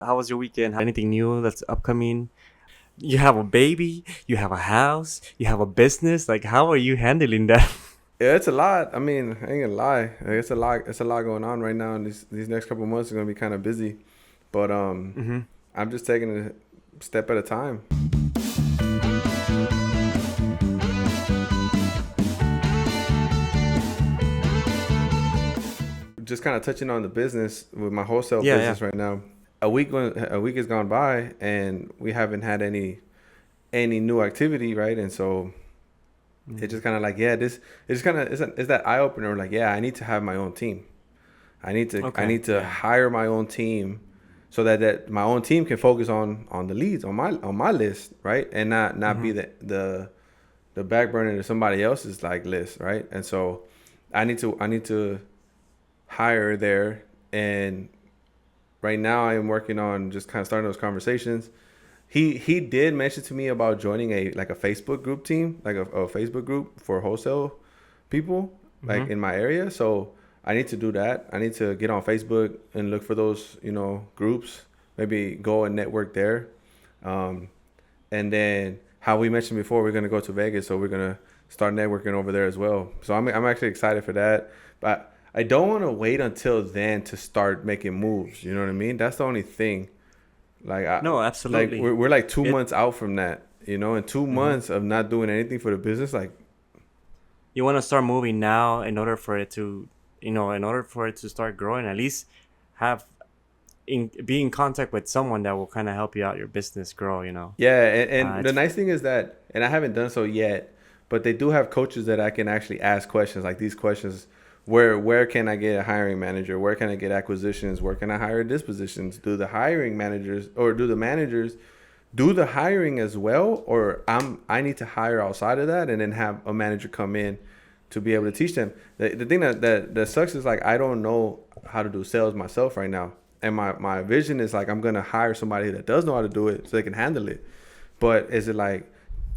How was your weekend? Anything new that's upcoming? You have a baby, you have a house, you have a business. Like, how are you handling that? Yeah, it's a lot. I mean, I ain't gonna lie. It's a lot. It's a lot going on right now, and these next couple of months are gonna be kind of busy. But hmm I'm just taking it a step at a time. Just kind of touching on the business with my wholesale Yeah, yeah. business right now. A week has gone by, and we haven't had any new activity, right? And so it's hmm just kind of like, yeah, this it's just kind of it's that eye opener. Like, yeah, I need to have my own team. I Okay. need to Yeah. hire my own team so that my own team can focus on the leads on my list, right? And not be hmm the back burner to somebody else's like list, right? And so I need to hire there, and right now I am working on just kind of starting those conversations. He did mention to me about joining a Facebook group team, like a Facebook group for wholesale people, like hmm in my area. So I need to do that. I need to get on Facebook and look for those, groups. Maybe go and network there. Um, and then how we mentioned before, we're gonna go to Vegas, so we're gonna start networking over there as well. So I'm actually excited for that. But I don't want to wait until then to start making moves. You know what I mean? That's the only thing. Like No, we're absolutely. like 2 months It. out from that. And two hmm months of not doing anything for the business, like You want to start moving now in order for it to, in order for it to start growing. At least have be in contact with someone that will kind of help you out your business grow. yeah. And the It's. nice thing is that, and I haven't done so yet, but they do have coaches that I can actually ask questions like these questions. Where can I get a hiring manager? Where can I get acquisitions? Where can I hire dispositions? Do the hiring managers or do the managers do the hiring as well, or I need to hire outside of that and then have a manager come in to be able to teach them. The thing that sucks is like I don't know how to do sales myself right now, and my vision is like I'm gonna hire somebody that does know how to do it so they can handle it. But is it like,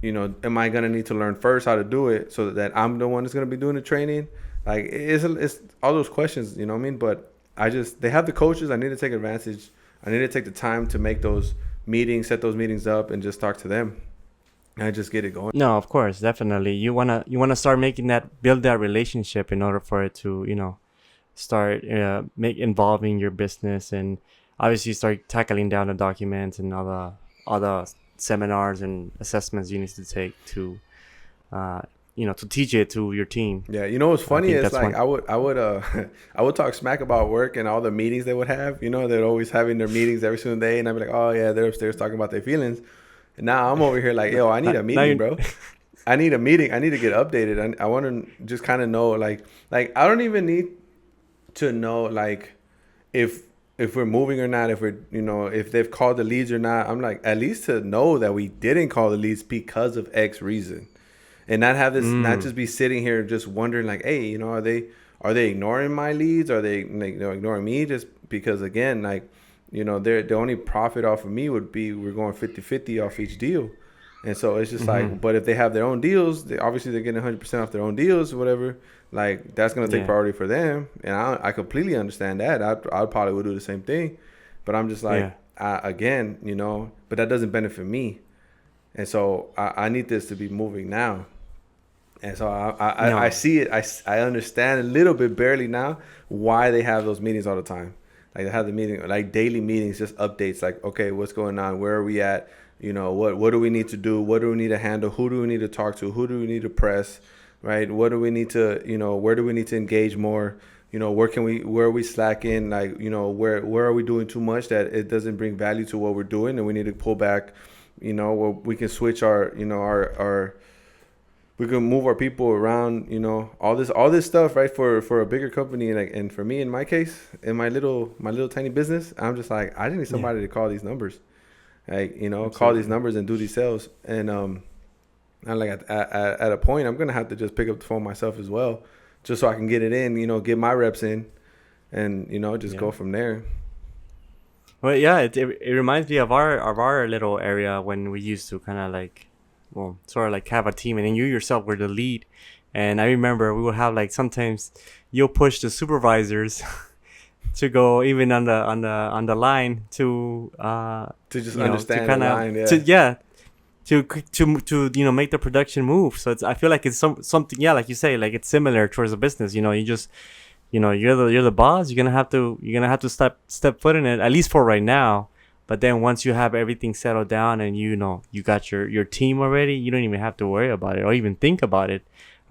am I gonna need to learn first how to do it so that I'm the one that's gonna be doing the training? Like it's all those questions, you know what I mean? But they have the coaches. I need to take advantage. I need to take the time to make those meetings, set those meetings up, and just talk to them and just get it going. No, of course, definitely. You wanna start making that build that relationship in order for it to start make involving your business, and obviously start tackling down the documents and all the seminars and assessments you need to take to uh to teach it to your team. Yeah, you know what's I funny think is that's like one. I would I would talk smack about work and all the meetings they would have. They're always having their meetings every single day, and I'd be like, oh yeah, they're upstairs talking about their feelings. And now I'm over here like, yo, I need a Now meeting, you. bro. I need a meeting. I need to get updated. I want to just kind of know like I don't even need to know like if if we're moving or not, if we're if they've called the leads or not. I'm like at least to know that we didn't call the leads because of X reason, and not mm, just be sitting here just wondering like, hey, are they ignoring my leads? Are they like ignoring me just because again like they're the only profit off of me would be we're going 50-50 off each deal. And so it's just mm-hmm. like, but if they have their own deals, obviously they're getting 100% off their own deals or whatever. Like that's gonna take Yeah, priority for them, and I completely understand that. I probably would do the same thing, but I'm just yeah. like, again, but that doesn't benefit me, and so I need this to be moving now. And so I No. see it. I understand a little bit barely now why they have those meetings all the time. Like they have the meeting, like daily meetings, just updates. Like, okay, what's going on? Where are we at? What do we need to do? What do we need to handle? Who do we need to talk to? Who do we need to press? Right? What do we need to where do we need to engage more? Where are we slacking? Like, where are we doing too much that it doesn't bring value to what we're doing, and we need to pull back. Where we can switch our we can move our people around, all this stuff, right? For a bigger company, and for me, in my case, in my little tiny business, I'm just like, I just need Yeah, somebody to call these numbers, like, call these absolutely. numbers and do these sales. And I'm like at a point, I'm gonna have to just pick up the phone myself as well, just so I can get it in, get my reps in, and just Yeah. go from there. Well, yeah, it reminds me of our little area when we used to kind of like, well, sort of like have a team, and then you yourself were the lead. And I remember we would have like sometimes you'll push the supervisors to go even on the line to To just you know, to understand the kind of line, to yeah. yeah, to you know, make the production move. So it's, I feel like it's something, yeah, like you say, like it's similar towards a business. You know, you just, you know, you're the boss. You're gonna have to step foot in it, at least for right now. But then once you have everything settled down and you know you got your team already, you don't even have to worry about it or even think about it.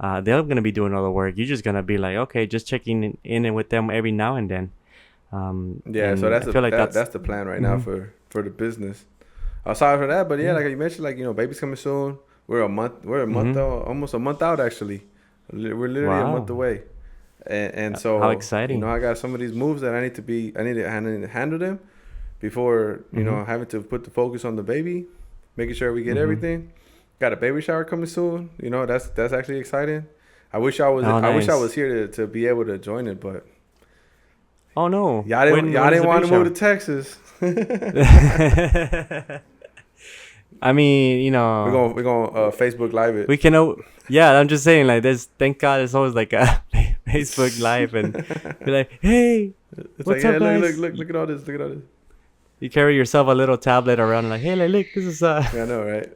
They're gonna be doing all the work. You're just gonna be like, okay, just checking in with them every now and then. Yeah, so And I feel like that's that's the plan right now mhm, for the business. Aside from that, but yeah, yeah, like you mentioned, like, you know, baby's coming soon. We're a month hmm, out, almost a month out actually. We're literally a month wow, away, and how so, you know, exciting. I got some of these moves that I need to handle them before, you Mm-hmm. know, having to put the focus on the baby, making sure we get Mm-hmm. everything. Got a baby shower coming soon. You know, that's actually exciting. Oh, I wish I nice. was here to be able to join it, but Oh no. When y'all is didn't the want baby to move to shower? Texas. I mean, you know, We're gonna Facebook Live it. we can. Yeah, I'm just saying. Like, there's. Thank God, it's always like a Facebook Live, and be like, "Hey, It's like, what's yeah, up, guys?" look at all this, look at all this. You carry yourself a little tablet around, like, "Hey, like, look, this is." Yeah, I know, right?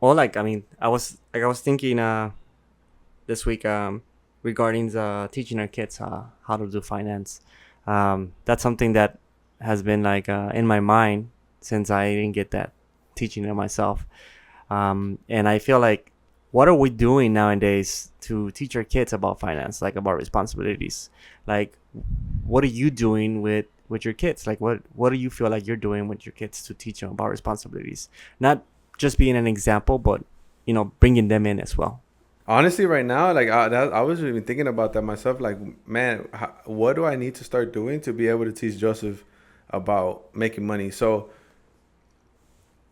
Well, like, I mean, I was thinking this week regarding teaching our kids how to do finance. That's something that has been like in my mind since I didn't get that teaching it myself. And I feel like, what are we doing nowadays to teach our kids about finance, like about responsibilities? Like, what are you doing with your kids? Like, what do you feel like you're doing with your kids to teach them about responsibilities? Not just being an example, but you know, bringing them in as well. Honestly, right now, like I was even thinking about that myself. Like, man, what do I need to start doing to be able to teach Joseph about making money? So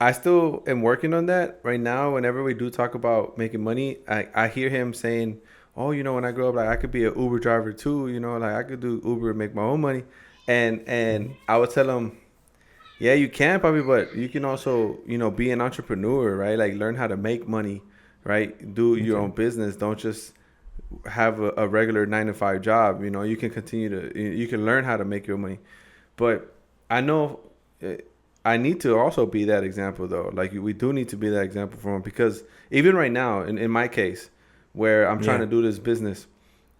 I still am working on that right now. Whenever we do talk about making money, I hear him saying, "Oh, you know, when I grow up, like I could be an Uber driver too. You know, like I could do Uber and make my own money." And Mm-hmm. I would tell him, "Yeah, you can probably, but you can also, you know, be an entrepreneur, right? Like learn how to make money, right? Do your Okay. own business. Don't just have a regular 9 to 5 job. You know, you can continue to you can learn how to make your money." But I know I need to also be that example though. Like we do need to be that example for him because even right now, in my case, where I'm trying Yeah. to do this business,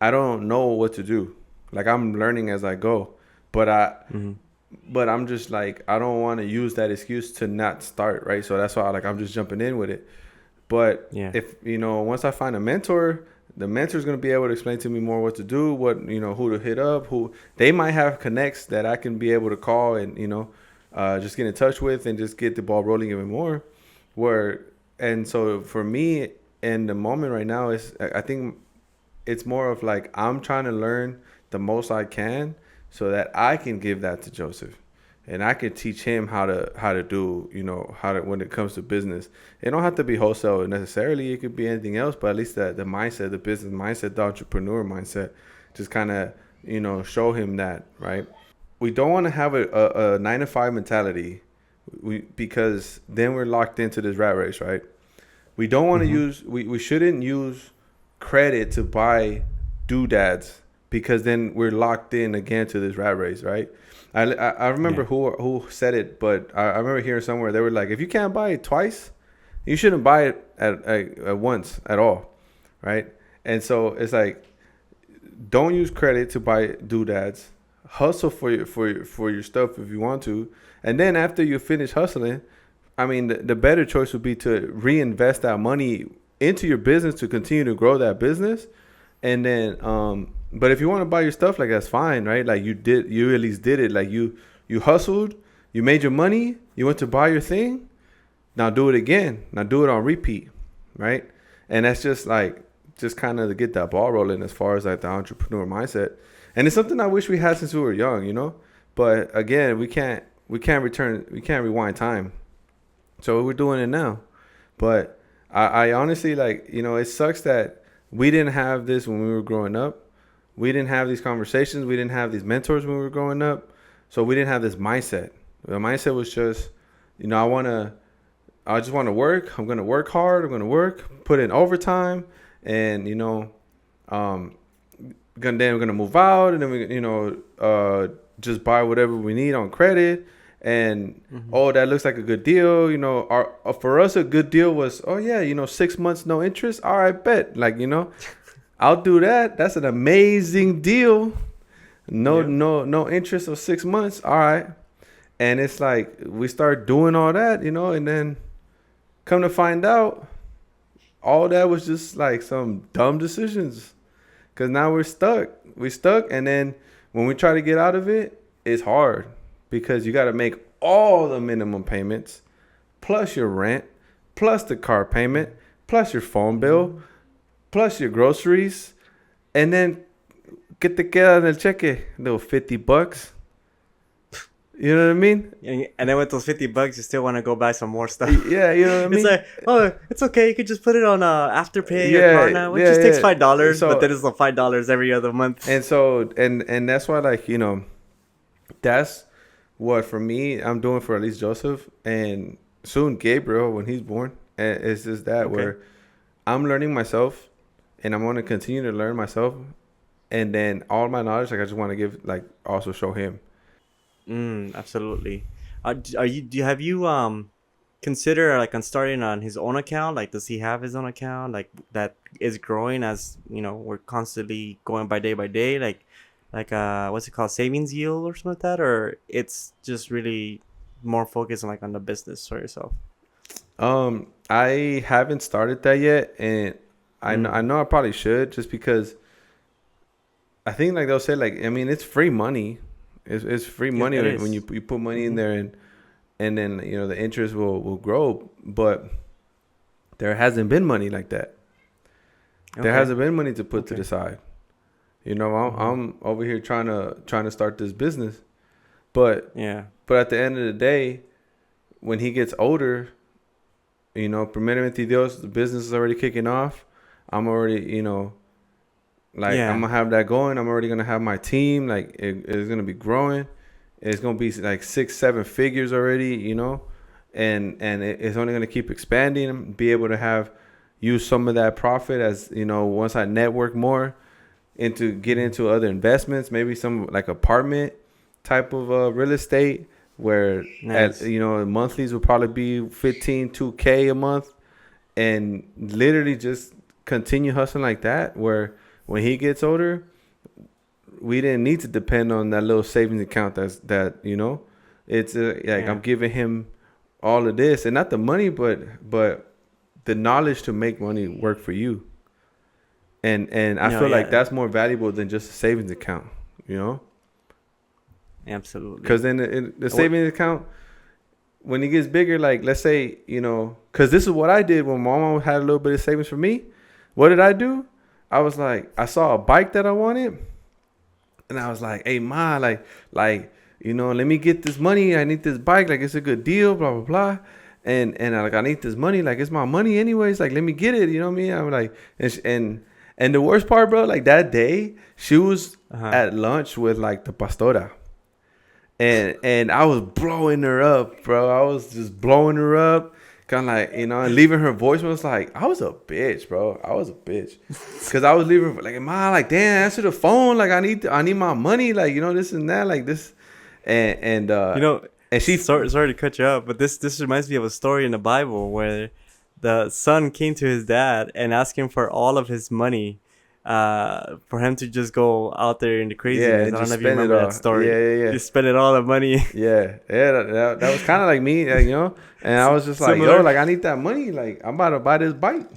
I don't know what to do. Like I'm learning as I go, but Mm-hmm. I'm just like I don't want to use that excuse to not start, right? So that's why like I'm just jumping in with it. But Yeah. if you know, once I find a mentor, the mentor's gonna be able to explain to me more what to do, what you know, who to hit up, who they might have connects that I can be able to call and you know, just get in touch with and just get the ball rolling even more. Where and so for me in the moment right now is I think it's more of like I'm trying to learn the most I can so that I can give that to Joseph and I can teach him how to do, you know, how to when it comes to business. It don't have to be wholesale necessarily. It could be anything else, but at least the mindset, the business mindset, the entrepreneur mindset, just kind of, you know, show him that, right? We don't want to have a 9 to 5 mentality because then we're locked into this rat race, right? We don't want to Mm-hmm. use we shouldn't use credit to buy doodads because then we're locked in again to this rat race, right? I remember Yeah. who said it, but I remember hearing somewhere they were like, if you can't buy it twice, you shouldn't buy it at once at all, right? And so it's like, don't use credit to buy doodads. Hustle for your stuff if you want to, and then after you finish hustling, I mean, the better choice would be to reinvest that money into your business to continue to grow that business. And then, but if you want to buy your stuff, like that's fine, right? Like you at least did it. Like you hustled, you made your money, you went to buy your thing. Now do it again. Now do it on repeat, right? And that's just like, just kind of to get that ball rolling as far as like the entrepreneur mindset. And it's something I wish we had since we were young, you know? But again, we can't rewind time. So we're doing it now. But I honestly like, you know, it sucks that we didn't have this when we were growing up. We didn't have these conversations. We didn't have these mentors when we were growing up. So we didn't have this mindset. The mindset was just, you know, I just want to work. I'm going to work hard. I'm going to work, put in overtime and, you know, um, we're gonna move out, and then we, just buy whatever we need on credit. And oh, that looks like a good deal. Our for us a good deal was, oh yeah, 6 months no interest. All right, bet. Like, I'll do that. That's an amazing deal. No interest of 6 months. All right. And it's like we start doing all that, and then come to find out, all that was just like some dumb decisions. Cause now we're stuck. And then when we try to get out of it, it's hard because you got to make all the minimum payments, plus your rent, plus the car payment, plus your phone bill, plus your groceries, and then que te queda en el cheque, little $50. You know what I mean? And then with those $50, you still want to go buy some more stuff. Yeah, you know what I mean? It's like, oh, it's okay. You could just put it on Afterpay or Klarna, which just takes $5, so, but then it's the $5 every other month. And so, and that's why, like, that's what, for me, I'm doing for at least Joseph, and soon Gabriel, when he's born. And it's just that where I'm learning myself, and I'm going to continue to learn myself. And then all my knowledge, like, I just want to give, like, also show him. Absolutely. Have you consider like on starting on his own account? Like, does he have his own account like that is growing as we're constantly going by day, like what's it called, savings yield or something like that, or it's just really more focused on like on the business for yourself? I haven't started that yet, and I know I probably should, just because I think, like they'll say, like, I mean, it's free money. It's free money when you put money in there, and then the interest will grow. But there hasn't been money like that. There hasn't been money to put to the side. I'm over here trying to start this business, but at the end of the day, when he gets older, primeramente Dios, the business is already kicking off. I'm already I'm gonna have that going. I'm already gonna have my team. Like, it's gonna be growing. It's gonna be like 6-7 figures already, and it's only gonna keep expanding. Be able to use some of that profit as once I network more, get into other investments, maybe some like apartment type of real estate where monthlies will probably be $2K a month, and literally just continue hustling like that, where when he gets older, we didn't need to depend on that little savings account. It's I'm giving him all of this, and not the money, but the knowledge to make money work for you. And I feel like that's more valuable than just a savings account, Absolutely. Because then the savings account, when it gets bigger, like, let's say, because this is what I did when my mom had a little bit of savings for me. What did I do? I was like, I saw a bike that I wanted, and I was like, hey, Ma, like, let me get this money. I need this bike. Like, it's a good deal, blah, blah, blah. And I need this money. Like, it's my money anyways. Like, let me get it. You know what I mean? I'm like, and the worst part, bro, like, that day, she was at lunch with, like, the pastora. And I was blowing her up, bro. I was just blowing her up. Kind of like, and leaving her voice was like, I was a bitch, bro. I was a bitch. Because I was leaving her, like, Ma, like, damn, answer the phone. Like, I need my money. Like, this and that. Like, this. And she... Sorry to cut you up, but this reminds me of a story in the Bible where the son came to his dad and asked him for all of his money for him to just go out there in the craziness. I don't know if you remember that story. Yeah. Just spend it all the money. Yeah. That was kind of like me, And I was just like, yo, like, I need that money. Like, I'm about to buy this bike.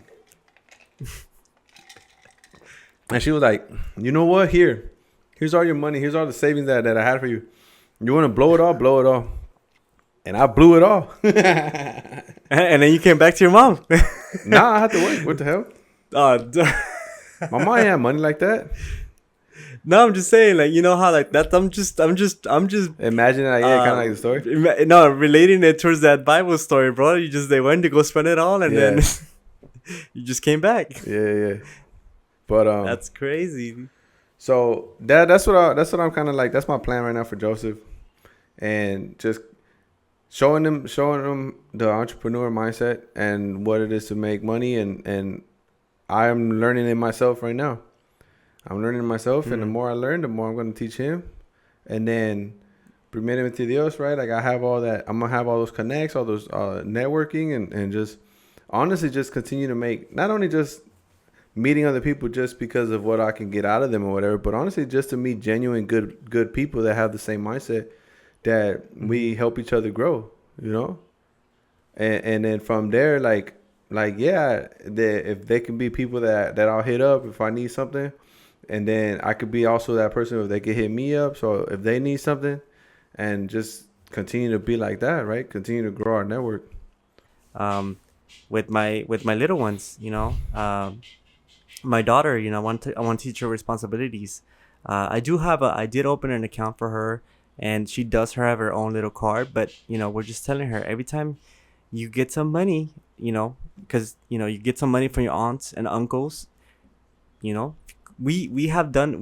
And she was like, you know what? Here's all your money. Here's all the savings that I had for you. You want to blow it all? Blow it all. And I blew it all. And then you came back to your mom. Nah, I had to work. What the hell? My mom ain't had money like that. No, I'm just saying, like, how like that. I'm just imagine that, kind of like the story. No, relating it towards that Bible story, bro. They went to go spend it all, and then you just came back. Yeah. But that's crazy. So that's what I'm kind of like. That's my plan right now for Joseph, and just showing him the entrepreneur mindset and what it is to make money, and I'm learning it myself right now. I'm learning myself, and the more I learn, the more I'm going to teach him. And then, primeramente Dios, right? Like I have all that. I'm gonna have all those connects, all those networking, and just honestly just continue to make not only just meeting other people just because of what I can get out of them or whatever, but honestly just to meet genuine good people that have the same mindset that we help each other grow, you know. And then from there, like yeah, if they can be people that I'll hit up if I need something, and then I could be also that person if they could hit me up. So if they need something, and just continue to be like that, right? Continue to grow our network. With my little ones, my daughter, I want to teach her responsibilities. I did open an account for her, and she does have her own little card, but we're just telling her every time you get some money, because you get some money from your aunts and uncles, we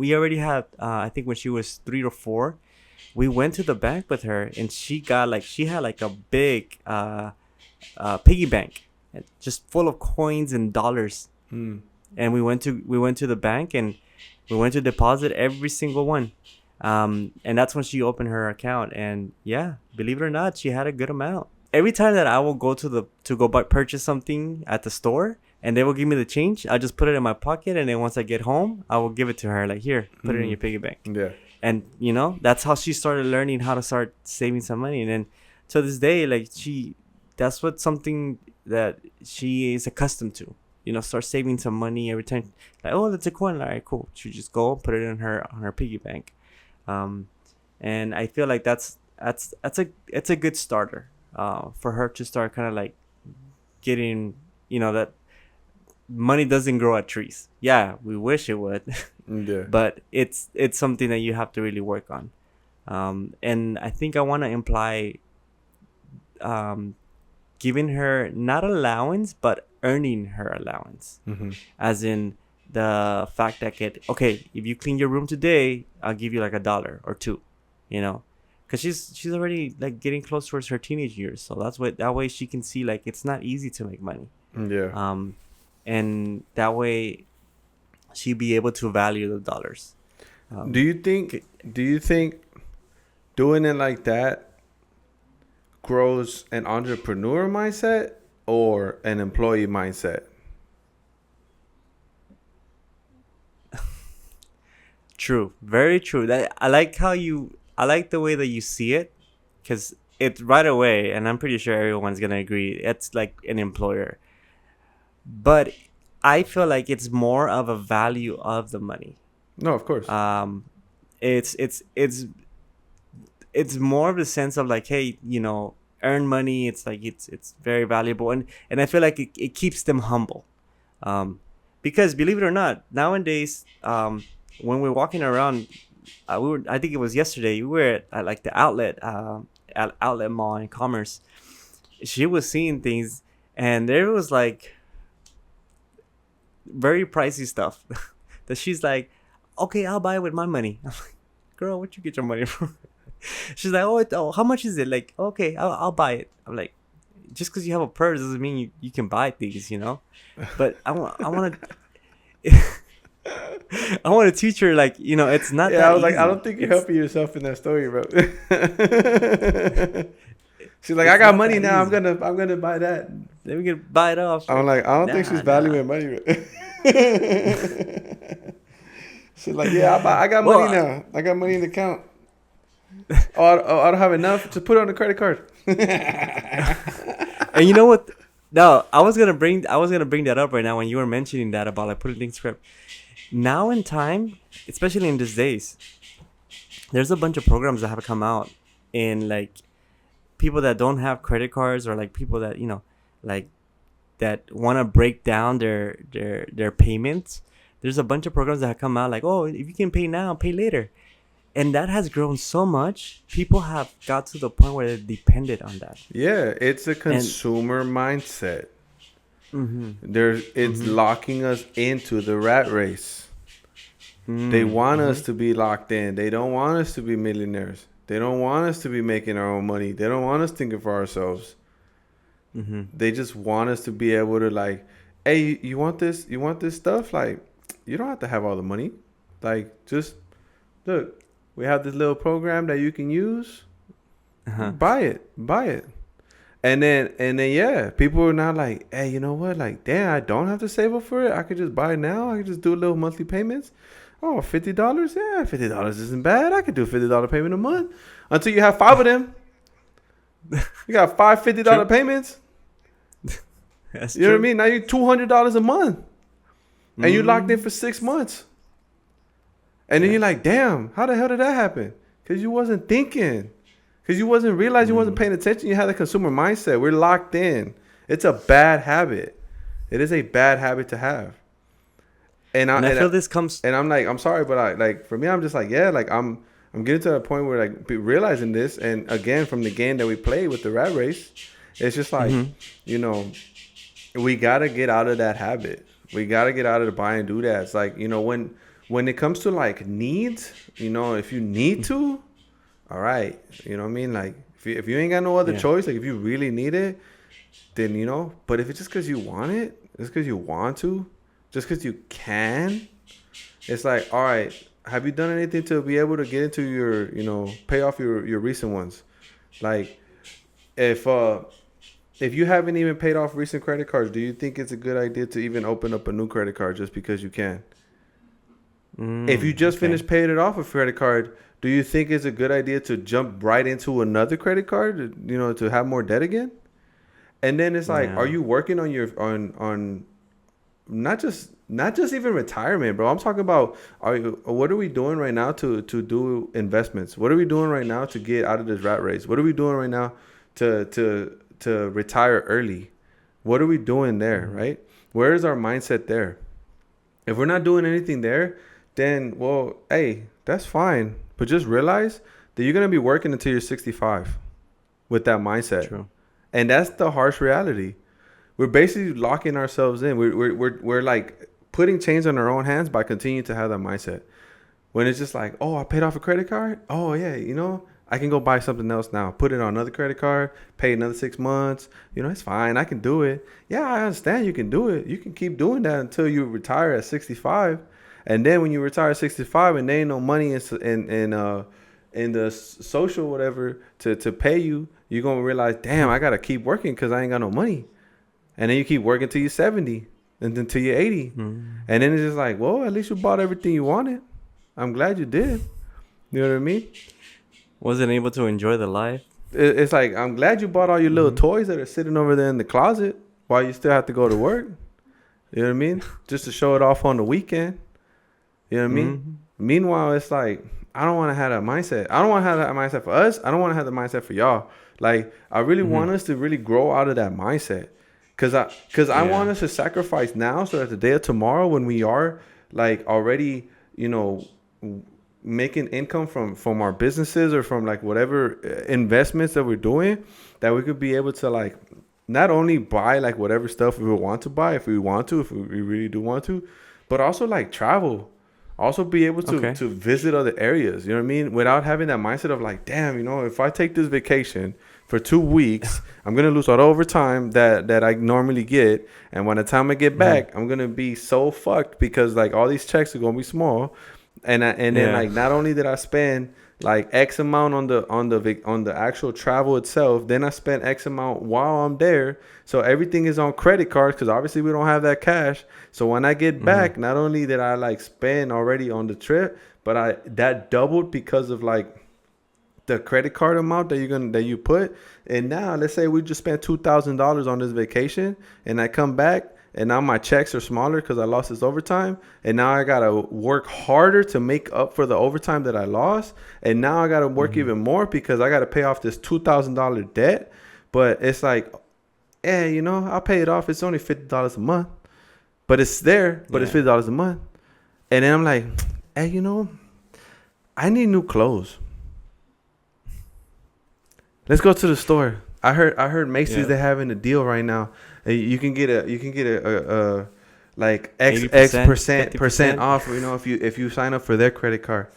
already had, I think when she was 3 or 4, we went to the bank with her, and she had like a big piggy bank, just full of coins and dollars. And we went to the bank, and we went to deposit every single one. And that's when she opened her account, and yeah, believe it or not, she had a good amount. Every time that I will go purchase something at the store, and they will give me the change, I just put it in my pocket, and then once I get home, I will give it to her, like, here, put it in your piggy bank. Yeah. And that's how she started learning how to start saving some money. And then to this day, like, that's something that she is accustomed to. Start saving some money every time. Like, oh, that's a coin. All right, cool. She just go put it in her piggy bank. And I feel like it's a good starter for her to start kind of like getting, that money doesn't grow at trees. Yeah, we wish it would. Yeah. But it's something that you have to really work on. And I think I want to imply giving her not allowance, but earning her allowance. As in the fact that if you clean your room today, I'll give you like $1 or $2, because she's already like getting close towards her teenage years. So that way she can see like it's not easy to make money. Yeah. And that way she'd be able to value the dollars. Do you think doing it like that grows an entrepreneur mindset or an employee mindset? True, very true. I like the way that you see it, because it's right away, and I'm pretty sure everyone's gonna agree, it's like an employer. But I feel like it's more of a value of the money. No, of course. It's more of the sense of like, hey, earn money. It's like it's very valuable, and I feel like it keeps them humble, because believe it or not, nowadays, when we're walking around, I think it was yesterday, we were at like the outlet mall in Commerce. She was seeing things, and there was like very pricey stuff that she's like, okay, I'll buy it with my money. I'm like, girl, where'd you get your money from? She's like, oh, how much is it? Like, okay, I'll buy it. I'm like, just because you have a purse doesn't mean you can buy things, But I want to I want to teach her, like, it's not. Yeah, that I was like, easy. I don't think you're helping yourself in that story, bro. She's like, I got money now. I'm gonna buy that. Then we can buy it off. I'm like, I don't think she's valuing money. She's like, yeah, I got money now. I got money in the account. I don't have enough to put on the credit card. And you know what? No, I was gonna bring that up right now when you were mentioning that about like putting things script. Now in time, especially in these days, there's a bunch of programs that have come out in like people that don't have credit cards, or like people that like that want to break down their payments. There's a bunch of programs that have come out like, oh, if you can pay now, pay later. And that has grown so much. People have got to the point where they're dependent on that. Yeah, it's a consumer mindset. It's locking us into the rat race. They want us to be locked in. They don't want us to be millionaires. They don't want us to be making our own money. They don't want us thinking for ourselves. They just want us to be able to like, hey, you want this? You want this stuff? Like, you don't have to have all the money. Like, just look, we have this little program that you can use. Uh-huh. Buy it. And then yeah, people are now like, hey, you know what? Like, damn, I don't have to save up for it. I could just buy it now. I could just do little monthly payments. Oh, $50? Yeah, $50 isn't bad. I could do a $50 payment a month. Until you have 5 of them. You got 5 $50 True. payments. That's You know what I mean? Now you're $200 a month. And you locked in Mm. for 6 months. And then Yeah. you're like, damn, how the hell did that happen? Because you wasn't thinking. Because you wasn't realizing, you wasn't paying attention. You had the consumer mindset. We're locked in. It's a bad habit. It is a bad habit to have. And I feel this comes. And I'm like, I'm sorry, but I like for me, I'm just like, yeah, like I'm getting to a point where like realizing this, and again from the game that we played with the rat race, it's just like, you know, we gotta get out of that habit. We gotta get out of the buy and do that. It's like, you know, when it comes to like needs, you know, if you need to, all right, you know what I mean? Like if you ain't got no other Yeah. choice, like if you really need it, then you know. But if it's just because you want it, just because you want to, just because you can, it's like, all right, have you done anything to be able to get into your, you know, pay off your recent ones? Like if you haven't even paid off recent credit cards, do you think it's a good idea to even open up a new credit card just because you can? If you just finished paying it off a credit card, do you think it's a good idea to jump right into another credit card, you know, to have more debt again? And then it's like, Yeah. are you working on your on not just even retirement, bro? I'm talking about what are we doing right now to do investments? What are we doing right now to get out of this rat race? What are we doing right now to retire early? What are we doing there, right? Where is our mindset there? If we're not doing anything there, then, well, hey, that's fine. But just realize that you're going to be working until you're 65 with that mindset. True. And that's the harsh reality. We're basically locking ourselves in. We're like putting chains on our own hands by continuing to have that mindset. When it's just like, oh, I paid off a credit card. Oh, yeah, you know, I can go buy something else now. Put it on another credit card, pay another 6 months. You know, it's fine. I can do it. Yeah, I understand you can do it. You can keep doing that until you retire at 65. And then when you retire at 65 and there ain't no money in the social whatever to pay you, you're going to realize, damn, I got to keep working because I ain't got no money. And then you keep working till you're 70 and then till you're 80. And then it's just like, well, at least you bought everything you wanted. I'm glad you did. You know what I mean? Wasn't able to enjoy the life. It's like, I'm glad you bought all your little toys that are sitting over there in the closet while you still have to go to work. You know what I mean? Just to show it off on the weekend. You know what I mean? Meanwhile, it's like, I don't want to have that mindset. I don't want to have that mindset for us. I don't want to have the mindset for y'all. Like, I really want us to really grow out of that mindset. I want us to sacrifice now so that the day of tomorrow when we are like already, you know, making income from our businesses or from like whatever investments that we're doing, that we could be able to like not only buy like whatever stuff we want to buy if we really do want to, but also like travel. Also be able to visit other areas, you know what I mean? Without having that mindset of like, damn, you know, if I take this vacation for 2 weeks, I'm going to lose all the overtime that I normally get. And by the time I get back, I'm going to be so fucked because like all these checks are going to be small. And then like, not only did I spend like X amount on the actual travel itself, then I spent X amount while I'm there. So everything is on credit cards because obviously we don't have that cash. So when I get back, not only did I like spend already on the trip, but that doubled because of like the credit card amount that you put. And now let's say we just spent $2,000 on this vacation, and I come back and now my checks are smaller because I lost this overtime, and now I gotta work harder to make up for the overtime that I lost, and now I gotta work even more because I gotta pay off this $2,000 debt. But it's like, hey, you know, I'll pay it off. It's only $50 a month, but it's there. But it's $50 a month, and then I'm like, hey, you know, I need new clothes. Let's go to the store. I heard Macy's they're having a deal right now. You can get a like X percent off. You know, if you sign up for their credit card.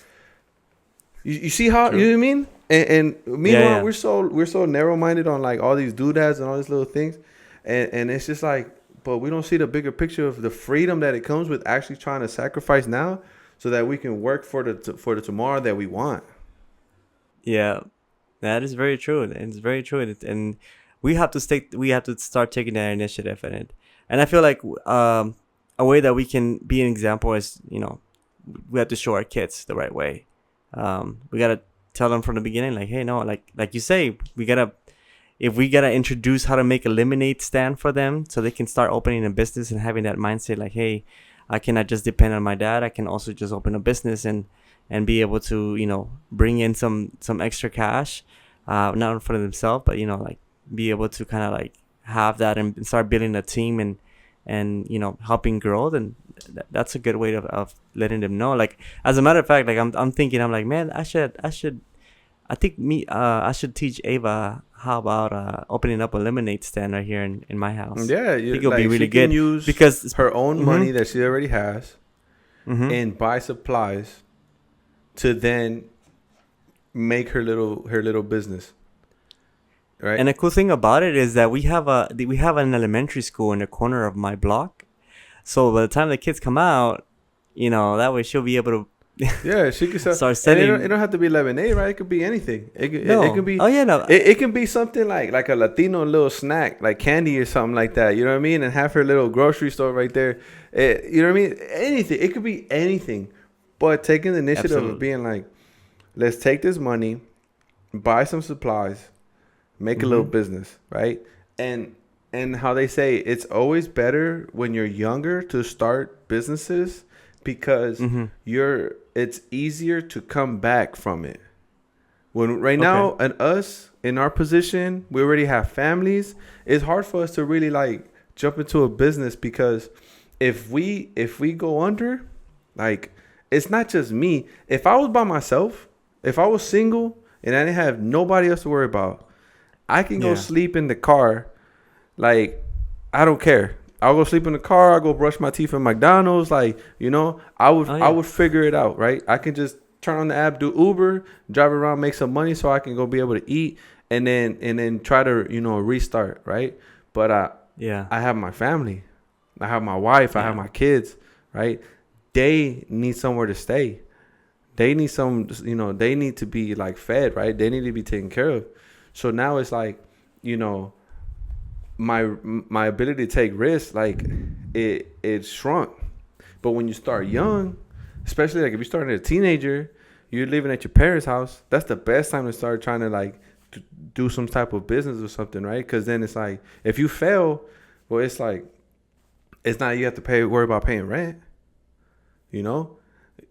You see how you know what I mean? And meanwhile we're so narrow minded on like all these doodads and all these little things, and it's just like, but we don't see the bigger picture of the freedom that it comes with actually trying to sacrifice now, so that we can work for the tomorrow that we want. Yeah, that is very true. It's very true. And we have to start taking that initiative in it. And I feel like a way that we can be an example is, we have to show our kids the right way. We gotta tell them from the beginning, like, hey, no, like you say, if we gotta introduce how to make a lemonade stand for them, so they can start opening a business and having that mindset, like, hey, I cannot just depend on my dad. I can also just open a business and be able to, bring in some extra cash, not only for themselves, but like be able to kind of like have that and start building a team and helping grow. Then that's a good way of letting them know. Like, as a matter of fact, like I'm thinking, I'm like, man, I should teach Ava how about opening up a lemonade stand right here in my house. Yeah, I think it'll be really good use because her own mm-hmm. money that she already has Mm-hmm. and buy supplies to then make her little business. Right. And the cool thing about it is that we have an elementary school in the corner of my block. So by the time the kids come out, that way she'll be able to yeah, she can start selling. It don't have to be lemonade, right? It could be anything. It could be. Oh yeah, no. It can be something like a Latino little snack, like candy or something like that. You know what I mean? And have her little grocery store right there. You know what I mean? Anything. It could be anything. But taking the initiative Absolutely. of being like, let's take this money, buy some supplies, make Mm-hmm. a little business, right? And how they say it's always better when you're younger to start businesses because Mm-hmm. it's easier to come back from it. When right now and us in our position, we already have families. It's hard for us to really like jump into a business because if we go under, like it's not just me. If I was by myself, if I was single and I didn't have nobody else to worry about, I can go sleep in the car. Like, I don't care. I'll go sleep in the car. I'll go brush my teeth at McDonald's. Like, I would figure it out, right? I can just turn on the app, do Uber, drive around, make some money so I can go be able to eat and then try to, restart, right? But I have my family. I have my wife. I have my kids, right? They need somewhere to stay. They need they need to be like fed, right? They need to be taken care of. So now it's like, my ability to take risks, like it shrunk. But when you start young, especially like if you're starting as a teenager, you're living at your parents' house, that's the best time to start trying to like do some type of business or something, right? Because then it's like, if you fail, well, it's like, it's not you have to worry about paying rent,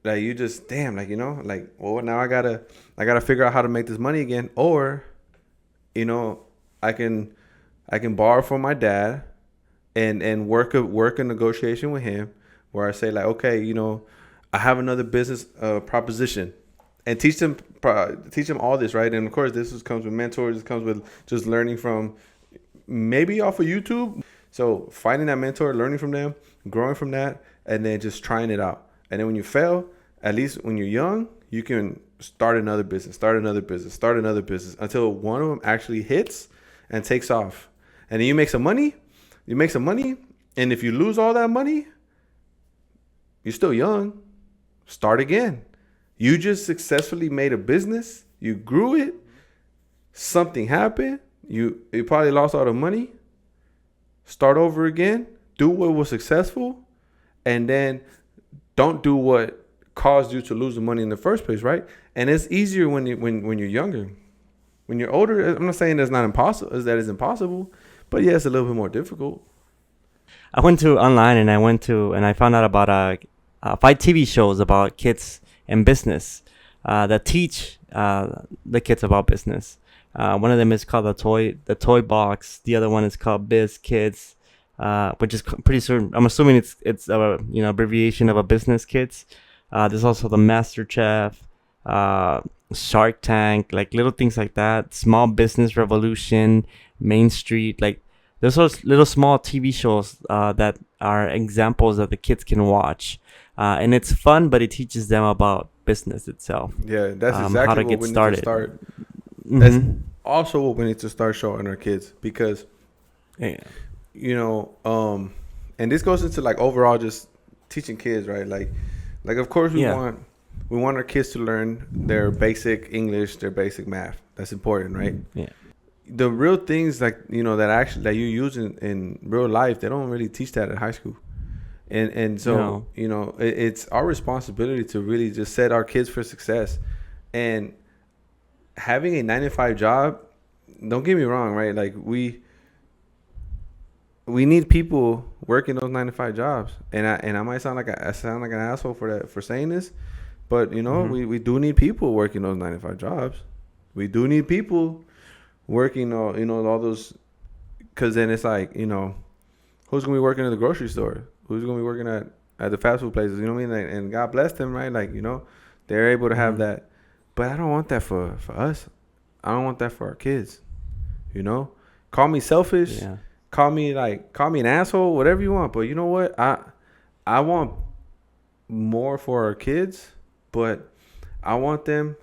like you just like, well, now I gotta figure out how to make this money again, or I can borrow from my dad and work a negotiation with him where I say like, okay, I have another business proposition, and teach them all this, right? And of course, comes with mentors. This comes with just learning from maybe off of YouTube. So finding that mentor, learning from them, growing from that, and then just trying it out. And then when you fail, at least when you're young, you can start another business until one of them actually hits and takes off. And then you make some money. And if you lose all that money, you're still young. Start again. You just successfully made a business. You grew it. Something happened. You probably lost all the money. Start over again. Do what was successful. And then don't do what caused you to lose the money in the first place, right? And it's easier when you're younger. When you're older, I'm not saying that's not impossible, that it's impossible, but yeah, it's a little bit more difficult. I went to online and I found out about 5 TV shows about kids and business that teach the kids about business. One of them is called the Toy Box. The other one is called Biz Kids, which is pretty certain. I'm assuming it's a abbreviation of a Business Kids. There's also the Master Chef, Shark Tank, like little things like that. Small Business Revolution, Main Street, like there's those little small TV shows that are examples that the kids can watch, and it's fun, but it teaches them about business itself. Yeah, that's exactly how to what get we started. need to start. Mm-hmm. That's also what we need to start showing our kids, because Yeah. and this goes into like overall just teaching kids, right? Like Like, of course, Yeah. we want our kids to learn their basic English, their basic math. That's important, right? Yeah. The real things, like, you know, that actually that you use in real life, they don't really teach that at high school. And so, No. you know, it's our responsibility to really just set our kids for success. And having a 9 to 5 job, don't get me wrong, right? Like, we need people working those 9 to 5 jobs. And I might sound like I sound like an asshole for that, for saying this, but you know, Mm-hmm. we do need people working those 9 to 5 jobs. We do need people working all, you know, all those, because then it's like, you know, who's gonna be working at the grocery store? Who's gonna be working at the fast food places? You know what I mean? And God bless them, right? Like, you know, they're able to have Mm-hmm. that. But I don't want that for us. I don't want that for our kids. You know, call me selfish, Yeah. call me an asshole, whatever you want. But you know what? I want more for our kids, but I want them.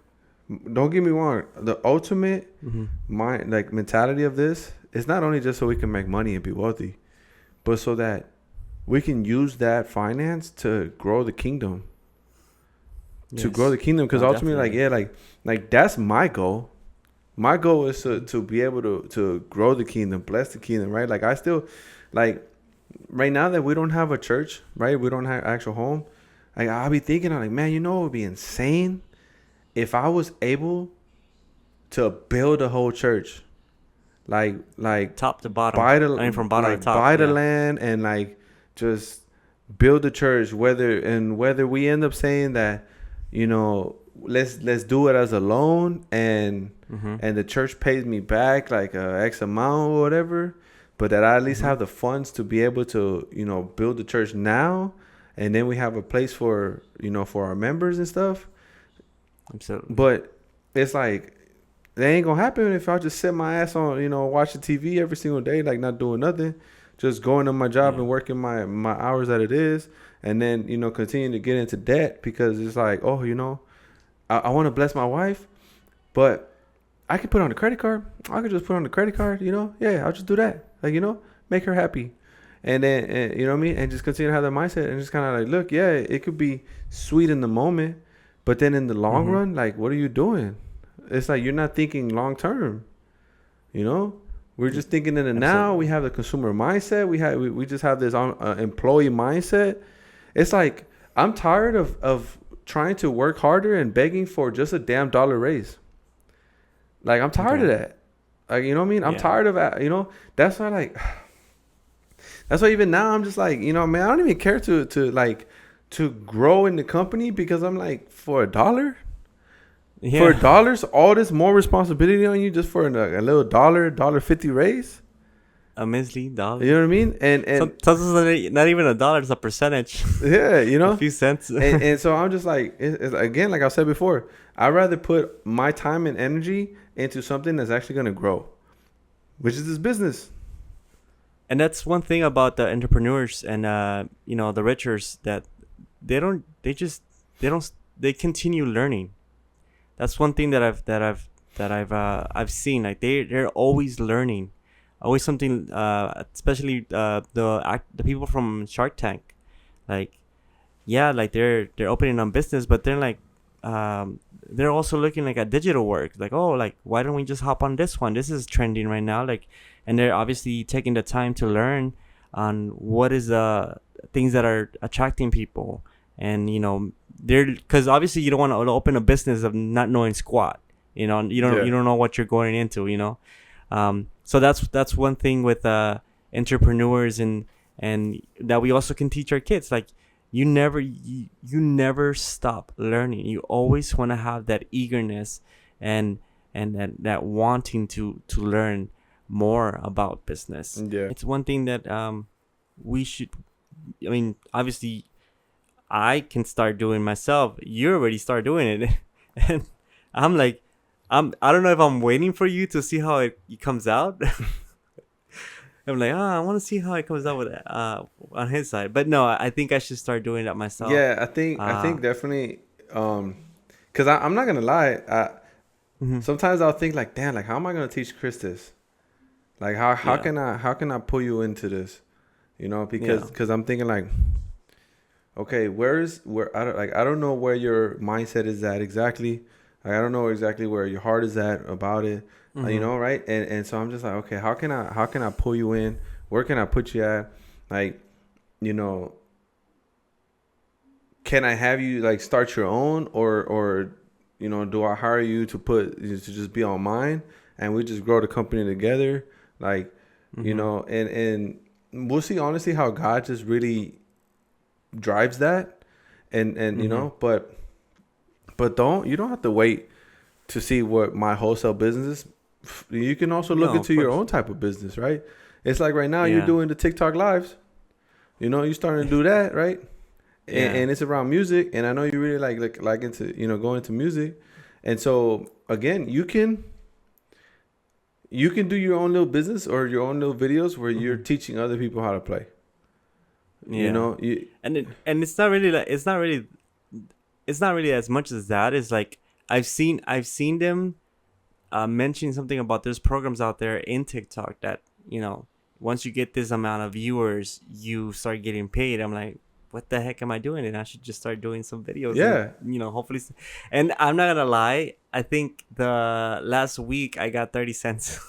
Don't get me wrong. The ultimate Mm-hmm. mind, like, mentality of this is not only just so we can make money and be wealthy, but so that we can use that finance to grow the kingdom. To grow Yes. the kingdom, because No, ultimately, like, definitely. yeah, like that's my goal. My goal is to be able to grow the kingdom, bless the kingdom, right? Like, I still, like, right now that we don't have a church, right? We don't have actual home. Like, I'll be thinking, I'm like, man, you know, it would be insane if I was able to build a whole church, like Top to bottom. I mean, from bottom to top. buy the Yeah. land and, like, just build the church. Whether we end up saying that, you know, let's do it as a loan, Mm-hmm. and the church pays me back like X amount or whatever, but that I at least Mm-hmm. have the funds to be able to, you know, build the church now, and then we have a place for, you know, for our members and stuff. Absolutely. But it's like, that ain't gonna happen if I just sit my ass on, you know, watching TV every single day, like, not doing nothing, just going to my job Yeah. and working my hours that it is, and then, you know, continue to get into debt because it's like, oh, you know, I want to bless my wife, but I can put on a credit card. I could just put on the credit card, you know. Yeah, I'll just do that. Like, you know, make her happy, and then, you know what I mean, and just continue to have that mindset and just kind of like, look, yeah, it could be sweet in the moment, but then in the long Mm-hmm. run, like, what are you doing? It's like you're not thinking long term. You know, we're just thinking in the now. We Absolutely. have the consumer mindset. We just have this employee mindset. It's like, I'm tired of trying to work harder and begging for just a damn dollar raise. Like, I'm tired of Okay. that. Like, you know what I mean? I'm Yeah. tired of that. You know, that's why, like, that's why even now I'm just like, you know, man, I don't even care to grow in the company, because I'm like, for $1, for Yeah. dollars, all this more responsibility on you just for a little dollar 50 raise. A measly dollar. You know what I mean? And Sometimes it's not even a dollar. It's a percentage. yeah, you A know. few cents. And so I'm just like, again, like I said before, I'd rather put my time and energy into something that's actually gonna grow, which is this business. And that's one thing about the entrepreneurs and you know, the richers, that they continue learning. That's one thing that I've seen. Like, they're always learning, always something. Especially the people from Shark Tank, like, yeah, like they're opening on business, but they're like, they're also looking like at digital work. Like, oh, like, why don't we just hop on this one? This is trending right now. Like, and they're obviously taking the time to learn on what is things that are attracting people. And you know, they're, because obviously you don't want to open a business of not knowing squat. You know, Yeah. you don't know what you're going into. You know, so that's one thing with entrepreneurs, and that we also can teach our kids. Like, you never stop learning. You always want to have that eagerness and that wanting to learn more about business. Yeah. It's one thing that we should, I mean, obviously I can start doing myself. You already start doing it. And I'm like, I don't know if I'm waiting for you to see how it comes out. I'm like, I want to see how it comes out with on his side. But no, I think I should start doing that myself. Yeah, I think Uh, definitely, because I'm not gonna lie. mhm. Sometimes I'll think like, damn, like, how am I gonna teach Chris this? Like, how Yeah, can I pull you into this? You know, because yeah, I'm thinking like, okay, where I don't know where your mindset is at exactly. Like, I don't know exactly where your heart is at about it. You know, right? And so I'm just like, okay, how can I pull you in? Where can I put you at? Like, you know, can I have you like start your own, or you know, do I hire you to just be on mine and we just grow the company together? Like, you know, and we'll see honestly how God just really drives that, and you know, but you don't have to wait to see what my wholesale business is. You can also look No, of into your course. own type of business, right? It's like right now you're Yeah. doing the TikTok lives. You know, you're starting to do that, right? Yeah. And it's around music, and I know you really like into, you know, going into music. And so again, you can do your own little business or your own little videos where you're teaching other people how to play. Yeah. You know, And it's not really it's not really as much as that. It's like I've seen them mention something about there's programs out there in TikTok that, you know, once you get this amount of viewers, you start getting paid. I'm like, what the heck am I doing? And I should just start doing some videos. Yeah. And, you know, hopefully. And I'm not gonna lie. I think the last week I got 30 cents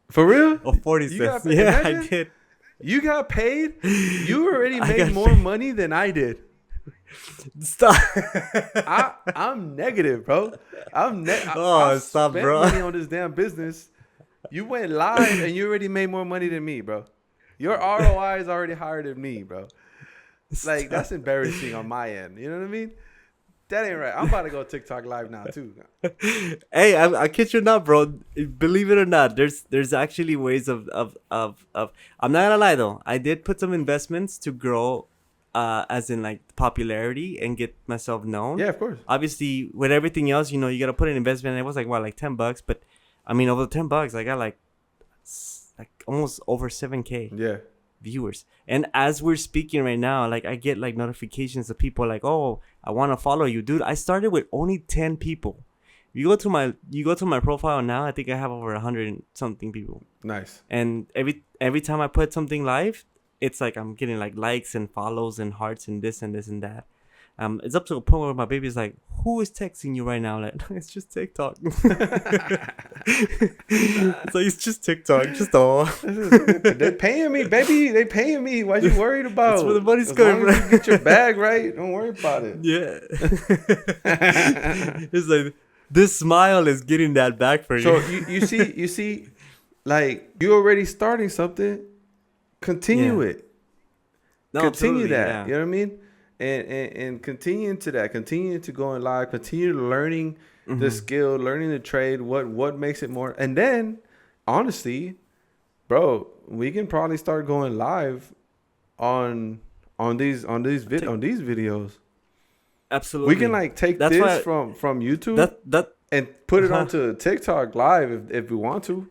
for real? or 40 You cents. got- Yeah, imagine? I did. You got paid? You already I made got more paid. money than I did. Stop. I'm negative, bro. Oh, I stop, spent bro. money on this damn business. You went live and you already made more money than me, bro. Your ROI is already higher than me, bro. Like, that's embarrassing on my end. You know what I mean? That ain't right. I'm about to go TikTok live now too. Hey, I kid you not, bro. Believe it or not, there's actually ways of I'm not gonna lie though. I did put some investments to grow, as in like popularity and get myself known. Yeah, of course. Obviously, with everything else, you know, you gotta put an investment. And it was like what, like $10, but I mean, over $10, I got like almost over 7K Yeah. viewers. And as we're speaking right now, like I get like notifications of people like, oh, I want to follow you, dude. I started with only 10 people. You go to my profile now, I think I have over 100 and something people. Nice. And every time I put something live, it's like I'm getting like likes and follows and hearts and this and this and that. It's up to a point where my baby's like, who is texting you right now? Like, it's just TikTok. It's like, it's just TikTok. Just all. They paying me, baby. They paying me. What you worried about? That's where the money's As going, long as bro. you get your bag right, don't worry about it. Yeah. It's like, this smile is getting that back for you. So you see, like, you're already starting something. Continue Yeah. it. No, Continue absolutely, that. yeah. You know what I mean? And continue into that. Continue to going live. Continue learning the skill, learning the trade. What makes it more? And then, honestly, bro, we can probably start going live on these videos. Absolutely. We can like take That's this why- from YouTube that and put it onto TikTok live if we want to.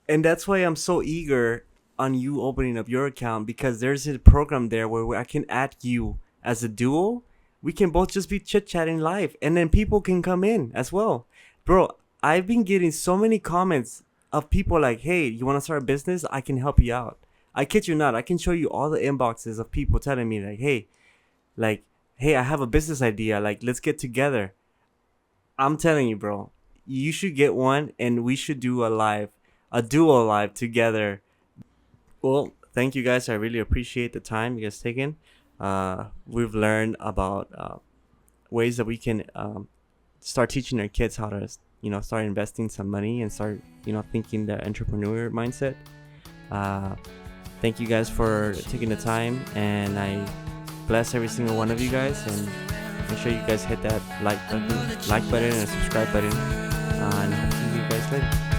and that's why I'm so eager on you opening up your account, because there's a program there where I can add you as a duo. We can both just be chit-chatting live, and then people can come in as well. Bro, I've been getting so many comments of people like, hey, you want to start a business? I can help you out. I kid you not. I can show you all the inboxes of people telling me like, hey, I have a business idea. Like, let's get together. I'm telling you, bro, you should get one, and we should do a duo live together. Well, thank you guys. I really appreciate the time you guys taken. We've learned about ways that we can start teaching our kids how to, you know, start investing some money and start, you know, thinking the entrepreneur mindset. Thank you guys for taking the time, and I bless every single one of you guys, and make sure you guys hit that like button and a subscribe button, and I'll see you guys later.